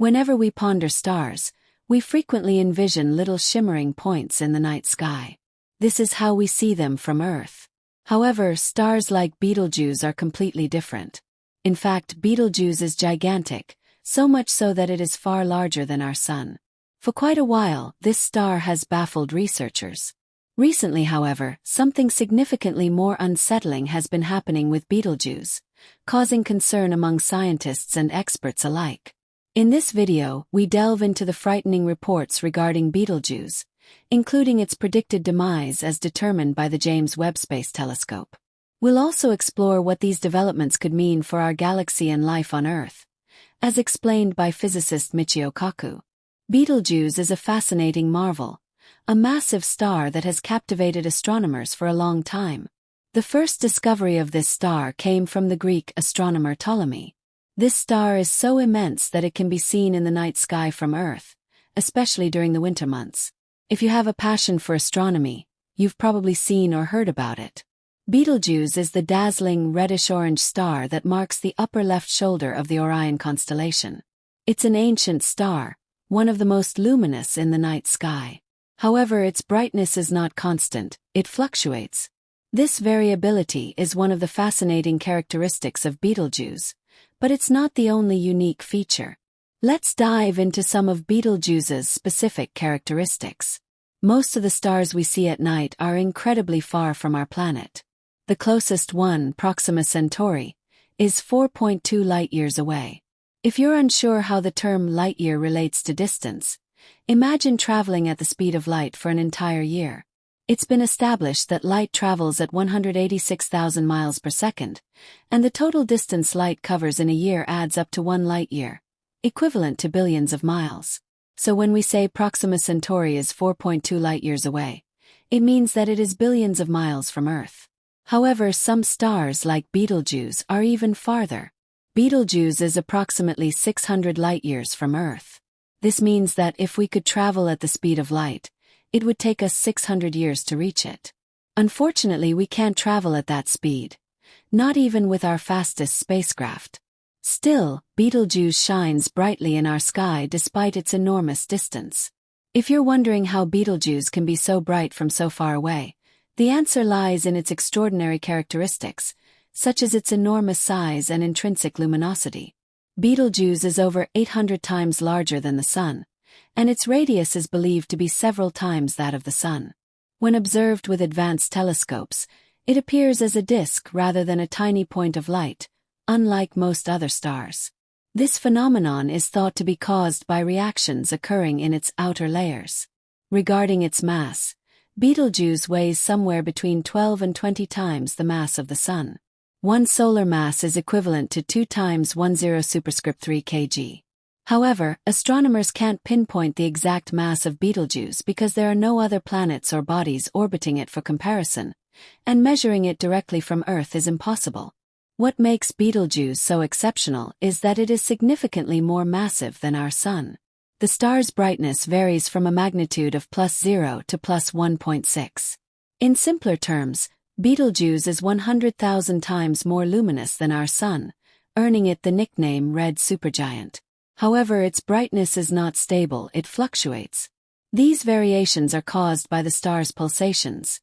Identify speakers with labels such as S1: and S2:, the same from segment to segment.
S1: Whenever we ponder stars, we frequently envision little shimmering points in the night sky. This is how we see them from Earth. However, stars like Betelgeuse are completely different. In fact, Betelgeuse is gigantic, so much so that it is far larger than our Sun. For quite a while, this star has baffled researchers. Recently, however, something significantly more unsettling has been happening with Betelgeuse, causing concern among scientists and experts alike. In this video, we delve into the frightening reports regarding Betelgeuse, including its predicted demise as determined by the James Webb Space Telescope. We'll also explore what these developments could mean for our galaxy and life on Earth, as explained by physicist Michio Kaku. Betelgeuse is a fascinating marvel, a massive star that has captivated astronomers for a long time. The first discovery of this star came from the Greek astronomer Ptolemy. This star is so immense that it can be seen in the night sky from Earth, especially during the winter months. If you have a passion for astronomy, you've probably seen or heard about it. Betelgeuse is the dazzling reddish-orange star that marks the upper left shoulder of the Orion constellation. It's an ancient star, one of the most luminous in the night sky. However, its brightness is not constant, it fluctuates. This variability is one of the fascinating characteristics of Betelgeuse, but it's not the only unique feature. Let's dive into some of Betelgeuse's specific characteristics. Most of the stars we see at night are incredibly far from our planet. The closest one, Proxima Centauri, is 4.2 light-years away. If you're unsure how the term light-year relates to distance, imagine traveling at the speed of light for an entire year. It's been established that light travels at 186,000 miles per second, and the total distance light covers in a year adds up to 1 light-year, equivalent to billions of miles. So when we say Proxima Centauri is 4.2 light-years away, it means that it is billions of miles from Earth. However, some stars like Betelgeuse are even farther. Betelgeuse is approximately 600 light-years from Earth. This means that if we could travel at the speed of light, it would take us 600 years to reach it. Unfortunately, we can't travel at that speed, not even with our fastest spacecraft. Still, Betelgeuse shines brightly in our sky despite its enormous distance. If you're wondering how Betelgeuse can be so bright from so far away, the answer lies in its extraordinary characteristics, such as its enormous size and intrinsic luminosity. Betelgeuse is over 800 times larger than the Sun, and its radius is believed to be several times that of the Sun. When observed with advanced telescopes, it appears as a disk rather than a tiny point of light, unlike most other stars. This phenomenon is thought to be caused by reactions occurring in its outer layers. Regarding its mass, Betelgeuse weighs somewhere between 12 and 20 times the mass of the Sun. One solar mass is equivalent to 2 times 10 superscript 3 kg. However, astronomers can't pinpoint the exact mass of Betelgeuse because there are no other planets or bodies orbiting it for comparison, and measuring it directly from Earth is impossible. What makes Betelgeuse so exceptional is that it is significantly more massive than our Sun. The star's brightness varies from a magnitude of +0 to +1.6. In simpler terms, Betelgeuse is 100,000 times more luminous than our Sun, earning it the nickname Red Supergiant. However, its brightness is not stable, it fluctuates. These variations are caused by the star's pulsations.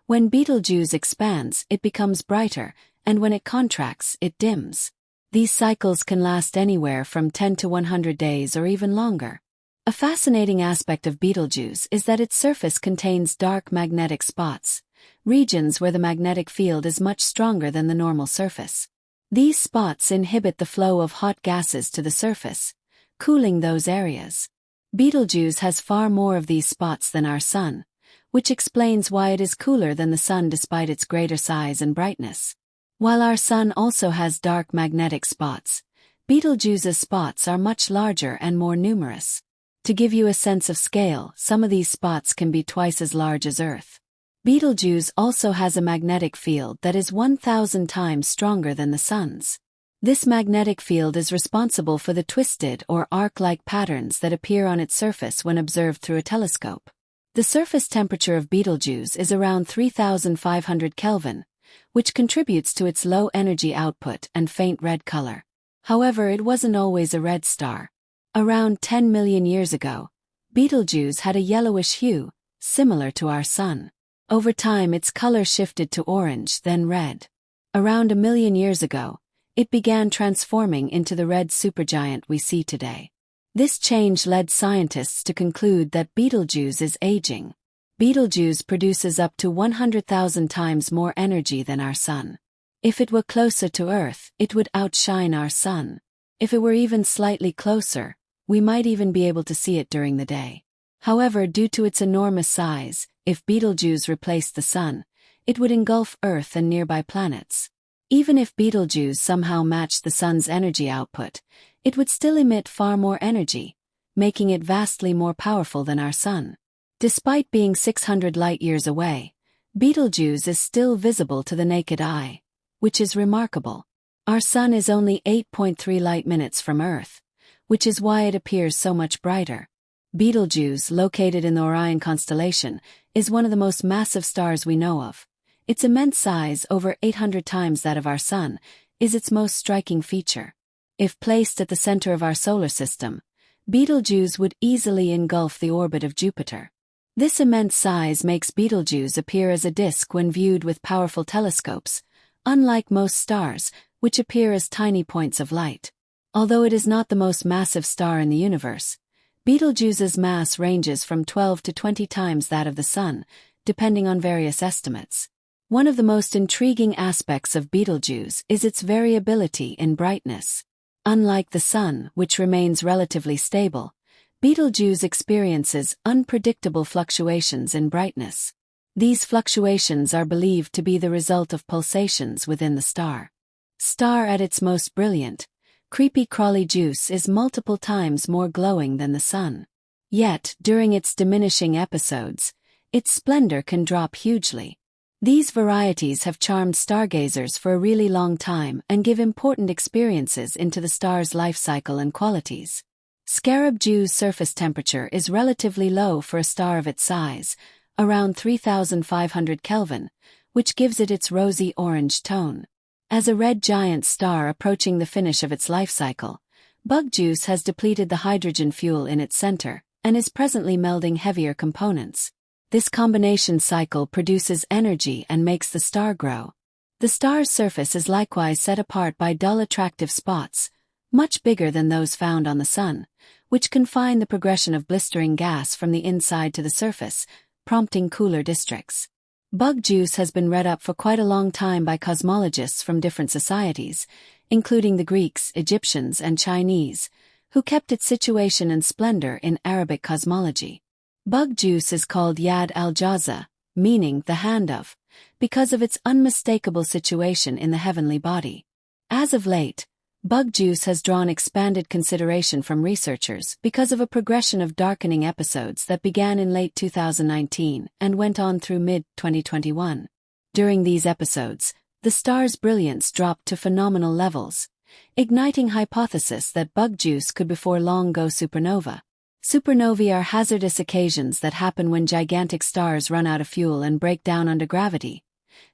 S1: When Betelgeuse expands, it becomes brighter, and when it contracts, it dims. These cycles can last anywhere from 10 to 100 days or even longer. A fascinating aspect of Betelgeuse is that its surface contains dark magnetic spots, regions where the magnetic field is much stronger than the normal surface. These spots inhibit the flow of hot gases to the surface, cooling those areas. Betelgeuse has far more of these spots than our Sun, which explains why it is cooler than the Sun despite its greater size and brightness. While our Sun also has dark magnetic spots, Betelgeuse's spots are much larger and more numerous. To give you a sense of scale, some of these spots can be twice as large as Earth. Betelgeuse also has a magnetic field that is 1,000 times stronger than the Sun's. This magnetic field is responsible for the twisted or arc-like patterns that appear on its surface when observed through a telescope. The surface temperature of Betelgeuse is around 3,500 Kelvin, which contributes to its low energy output and faint red color. However, it wasn't always a red star. Around 10 million years ago, Betelgeuse had a yellowish hue, similar to our Sun. Over time its color shifted to orange, then red. Around 1 million years ago, it began transforming into the red supergiant we see today. This change led scientists to conclude that Betelgeuse is aging. Betelgeuse produces up to 100,000 times more energy than our Sun. If it were closer to Earth, it would outshine our Sun. If it were even slightly closer, we might even be able to see it during the day. However, due to its enormous size, if Betelgeuse replaced the Sun, it would engulf Earth and nearby planets. Even if Betelgeuse somehow matched the Sun's energy output, it would still emit far more energy, making it vastly more powerful than our Sun. Despite being 600 light-years away, Betelgeuse is still visible to the naked eye, which is remarkable. Our Sun is only 8.3 light-minutes from Earth, which is why it appears so much brighter. Betelgeuse, located in the Orion constellation, is one of the most massive stars we know of. Its immense size, over 800 times that of our Sun, is its most striking feature. If placed at the center of our solar system, Betelgeuse would easily engulf the orbit of Jupiter. This immense size makes Betelgeuse appear as a disk when viewed with powerful telescopes, unlike most stars, which appear as tiny points of light. Although it is not the most massive star in the universe, Betelgeuse's mass ranges from 12 to 20 times that of the Sun, depending on various estimates. One of the most intriguing aspects of Betelgeuse is its variability in brightness. Unlike the Sun, which remains relatively stable, Betelgeuse experiences unpredictable fluctuations in brightness. These fluctuations are believed to be the result of pulsations within the star. Star at its most brilliant, creepy crawly juice is multiple times more glowing than the Sun. Yet, during its diminishing episodes, its splendor can drop hugely. These varieties have charmed stargazers for a really long time and give important experiences into the star's life cycle and qualities. Scarab-Jew's surface temperature is relatively low for a star of its size, around 3,500 Kelvin, which gives it its rosy orange tone. As a red giant star approaching the finish of its life cycle, Betelgeuse has depleted the hydrogen fuel in its center and is presently melding heavier components. This combination cycle produces energy and makes the star grow. The star's surface is likewise set apart by dull attractive spots, much bigger than those found on the Sun, which confine the progression of blistering gas from the inside to the surface, prompting cooler districts. Betelgeuse has been read up for quite a long time by cosmologists from different societies, including the Greeks, Egyptians, and Chinese, who kept its situation and splendor in Arabic cosmology. Betelgeuse is called Yad al-Jaza, meaning the hand of, because of its unmistakable situation in the heavenly body. As of late, Betelgeuse has drawn expanded consideration from researchers because of a progression of darkening episodes that began in late 2019 and went on through mid-2021. During these episodes, the star's brilliance dropped to phenomenal levels, igniting hypothesis that Betelgeuse could before long go supernova. Supernovae are hazardous occasions that happen when gigantic stars run out of fuel and break down under gravity,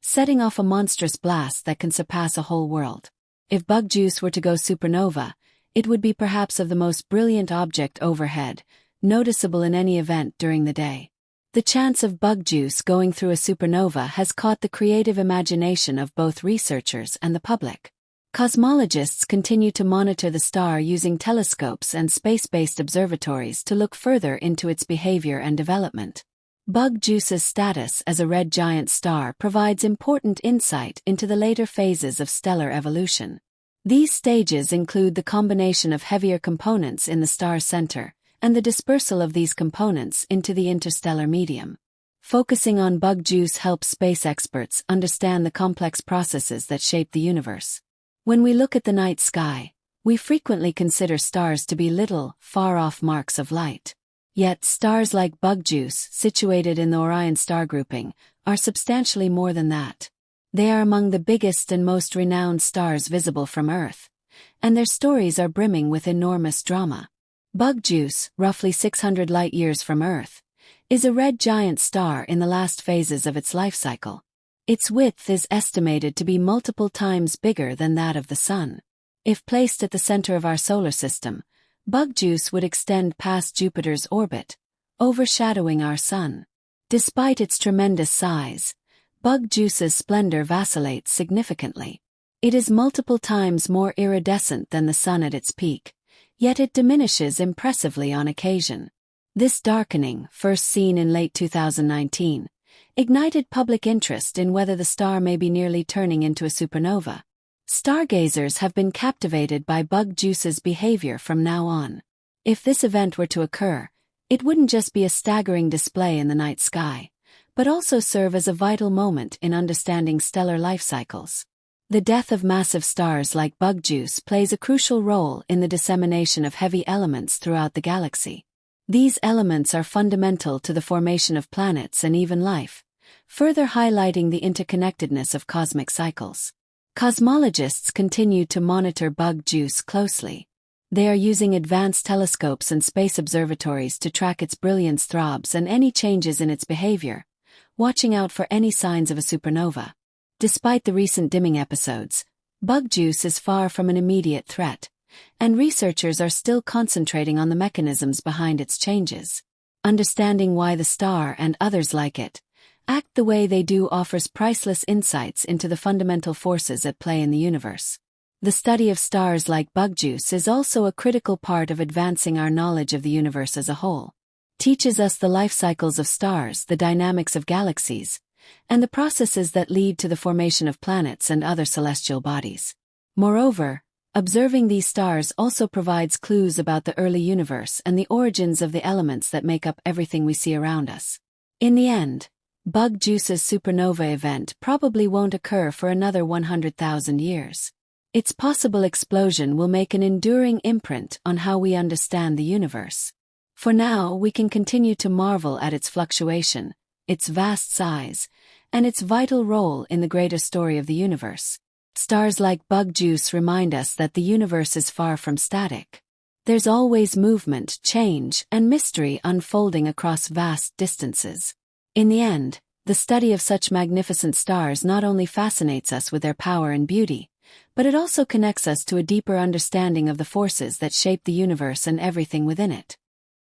S1: setting off a monstrous blast that can surpass a whole world. If Betelgeuse were to go supernova, it would be perhaps of the most brilliant object overhead, noticeable in any event during the day. The chance of Betelgeuse going through a supernova has caught the creative imagination of both researchers and the public. Cosmologists continue to monitor the star using telescopes and space-based observatories to look further into its behavior and development. Betelgeuse's status as a red giant star provides important insight into the later phases of stellar evolution. These stages include the combination of heavier components in the star's center and the dispersal of these components into the interstellar medium. Focusing on Betelgeuse helps space experts understand the complex processes that shape the universe. When we look at the night sky, we frequently consider stars to be little, far-off marks of light. Yet stars like Betelgeuse, situated in the Orion star grouping, are substantially more than that. They are among the biggest and most renowned stars visible from Earth, and their stories are brimming with enormous drama. Betelgeuse, roughly 600 light-years from Earth, is a red giant star in the last phases of its life cycle. Its width is estimated to be multiple times bigger than that of the Sun. If placed at the center of our solar system, bug juice would extend past Jupiter's orbit, overshadowing our Sun. Despite its tremendous size, bug juice's splendor vacillates significantly. It is multiple times more iridescent than the Sun at its peak, yet it diminishes impressively on occasion. This darkening, first seen in late 2019, ignited public interest in whether the star may be nearly turning into a supernova. Stargazers have been captivated by bug juice's behavior from now on. If this event were to occur, it wouldn't just be a staggering display in the night sky, but also serve as a vital moment in understanding stellar life cycles. The death of massive stars like bug juice plays a crucial role in the dissemination of heavy elements throughout the galaxy. These elements are fundamental to the formation of planets and even life, further highlighting the interconnectedness of cosmic cycles. Cosmologists continue to monitor bug juice closely. They are using advanced telescopes and space observatories to track its brilliance throbs and any changes in its behavior, watching out for any signs of a supernova. Despite the recent dimming episodes, bug juice is far from an immediate threat, and researchers are still concentrating on the mechanisms behind its changes. Understanding why the star and others like it act the way they do offers priceless insights into the fundamental forces at play in the universe. The study of stars like bug juice is also a critical part of advancing our knowledge of the universe as a whole. It teaches us the life cycles of stars, the dynamics of galaxies, and the processes that lead to the formation of planets and other celestial bodies. Moreover, observing these stars also provides clues about the early universe and the origins of the elements that make up everything we see around us. In the end, bug juice's supernova event probably won't occur for another 100,000 years. Its possible explosion will make an enduring imprint on how we understand the universe. For now, we can continue to marvel at its fluctuation, its vast size, and its vital role in the greater story of the universe. Stars like bug juice remind us that the universe is far from static. There's always movement, change, and mystery unfolding across vast distances. In the end, the study of such magnificent stars not only fascinates us with their power and beauty, but it also connects us to a deeper understanding of the forces that shape the universe and everything within it.